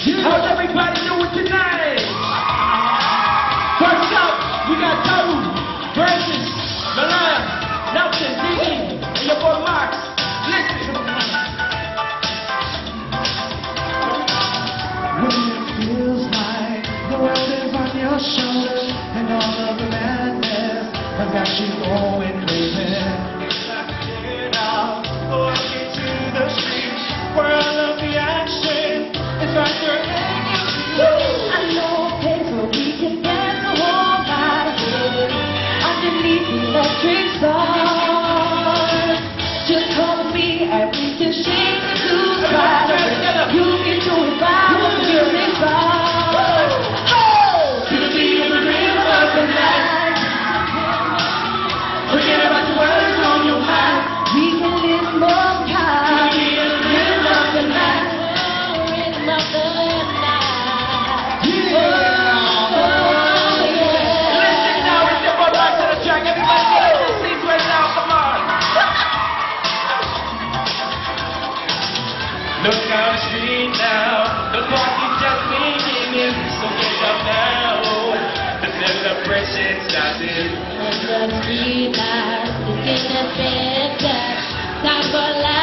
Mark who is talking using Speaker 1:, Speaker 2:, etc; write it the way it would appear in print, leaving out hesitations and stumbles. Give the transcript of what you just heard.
Speaker 1: How's everybody doing tonight? First up, we got Taru, Francis, Milan, Nelson, Dee, and your boy Mark. Listen.
Speaker 2: When it feels like the world is on your shoulders and all of the madness has got you going crazy. Get out, walk into the streets where all of the action is right there.
Speaker 3: I know a place where we can dance the whole night underneath the electric stars. Just come with me and we can shake the blues right. You can do it by the music bar. To the beat of the rhythm of the night. Forget about the words on your mind. We can live more time. To the beat of the rhythm of the night. Rhythm of the night.
Speaker 1: Look down the street now, the party's just beginning, so get up now, the celebration started.
Speaker 3: Let's see now, it's getting better, time for life.